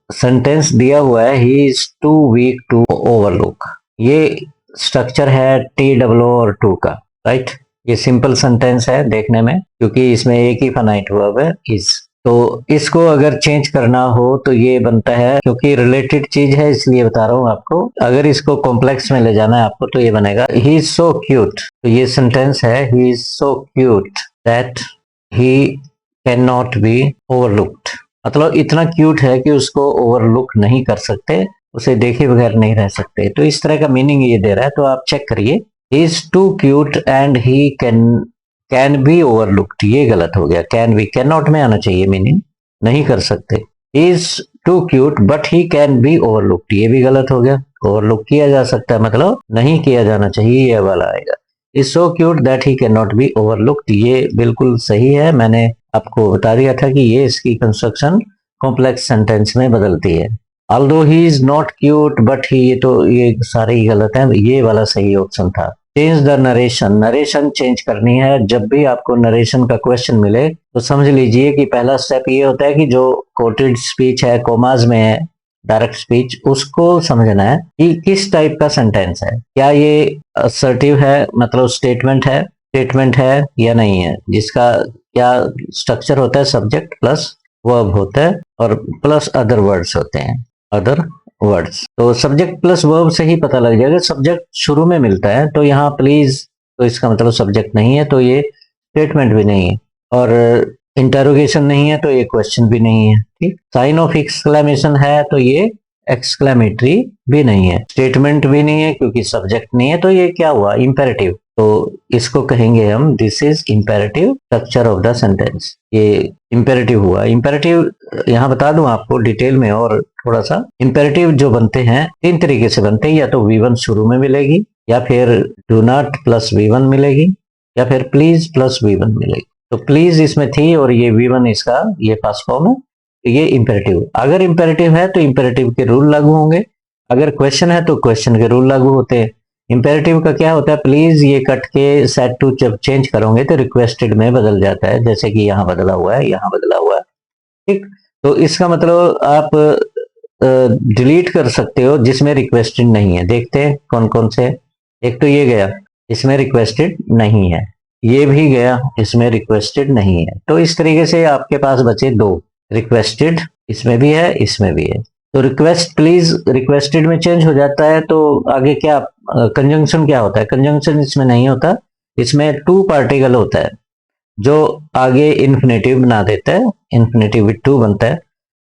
Sentence दिया हुआ है he is too weak to overlook, ये स्ट्रक्चर है टी डब्ल्यू और टू का, राइट। ये सिंपल सेंटेंस है देखने में, क्योंकि इसमें एक ही फाइनाइट वर्ब है इज। तो इसको अगर चेंज करना हो तो ये बनता है, क्योंकि रिलेटेड चीज है इसलिए बता रहा हूँ आपको। अगर इसको कॉम्प्लेक्स में ले जाना है आपको तो ये बनेगा ही इज सो क्यूट। तो ये सेंटेंस है he is so cute that he can not be overlooked, मतलब इतना क्यूट है कि उसको ओवरलुक नहीं कर सकते, उसे देखे बगैर नहीं रह सकते। तो इस तरह का मीनिंग ये दे रहा है, तो आप चेक करिए। He is too cute and he can be overlooked, ये गलत हो गया। कैन बी, कैन नॉट में आना चाहिए मीनिंग, नहीं कर सकते। He is too cute but he can be overlooked, ये भी गलत हो गया। ओवरलुक किया जा सकता है, मतलब नहीं किया जाना चाहिए, ये वाला आएगा। Is so cute that he can not be overlooked, ये बिल्कुल सही है। मैंने आपको बता दिया था कि ये इसकी कंस्ट्रक्शन कॉम्प्लेक्स सेंटेंस में बदलती है। Although he is not cute but ही, ये तो ये सारे ही गलत हैं, ये वाला सही ऑप्शन था। Change the narration, narration change करनी है। जब भी आपको नरेशन का क्वेश्चन मिले तो समझ लीजिए कि पहला स्टेप ये होता है कि जो कोटेड स्पीच है, कोमाज में है, डायरेक्ट स्पीच, उसको समझना है कि किस टाइप का सेंटेंस है। क्या ये असर्टिव है, मतलब स्टेटमेंट है या नहीं है, जिसका क्या स्ट्रक्चर होता है, सब्जेक्ट प्लस वर्ब होता है और प्लस अदर वर्ड्स होते हैं, अदर वर्ड्स। तो सब्जेक्ट प्लस वर्ब से ही पता लग जाएगा। सब्जेक्ट शुरू में मिलता है तो यहाँ प्लीज, तो इसका मतलब सब्जेक्ट नहीं है, तो ये स्टेटमेंट भी नहीं है, और इंटरोगेशन नहीं है तो ये क्वेश्चन भी नहीं है, ठीक। साइन ऑफ एक्सक्लेमेशन है तो ये एक्सक्लेमेटरी भी नहीं है, स्टेटमेंट भी नहीं है क्योंकि सब्जेक्ट नहीं है, तो ये क्या हुआ, इंपेरेटिव। तो इसको कहेंगे हम this is imperative structure of the sentence, ये इंपेरेटिव हुआ। इंपेरेटिव यहाँ बता दूं आपको डिटेल में और थोड़ा सा। इंपेरेटिव जो बनते हैं तीन तरीके से बनते हैं, या तो V1 शुरू में मिलेगी, या फिर डू नॉट प्लस V1 मिलेगी, या फिर प्लीज प्लस V1 मिलेगी। तो प्लीज इसमें थी और ये V1 इसका ये पास्ट फॉर्म है, तो ये इंपेरेटिव। अगर इंपेरेटिव है तो इंपेरेटिव के रूल लागू होंगे, अगर क्वेश्चन है तो क्वेश्चन के रूल लागू होते हैं। इंपेरेटिव का क्या होता है, प्लीज ये कट के सेट टू जब चेंज करोगे तो रिक्वेस्टेड में बदल जाता है, जैसे कि यहाँ बदला हुआ है, यहाँ बदला हुआ है, ठीक। तो इसका मतलब आप डिलीट कर सकते हो जिसमें रिक्वेस्टेड नहीं है। देखते हैं कौन कौन से। एक तो ये गया, इसमें रिक्वेस्टेड नहीं है, ये भी गया, इसमें रिक्वेस्टेड नहीं है। तो इस तरीके से आपके पास बचे दो, रिक्वेस्टेड इसमें भी है, इसमें भी है। तो रिक्वेस्ट प्लीज रिक्वेस्टेड में चेंज हो जाता है, तो आगे क्या कंजंक्शन क्या होता है, कंजंक्शन इसमें नहीं होता, इसमें टू पार्टिकल होता है जो आगे इन्फिनेटिव बना देता है, इन्फिनेटिव विद टू बनता है।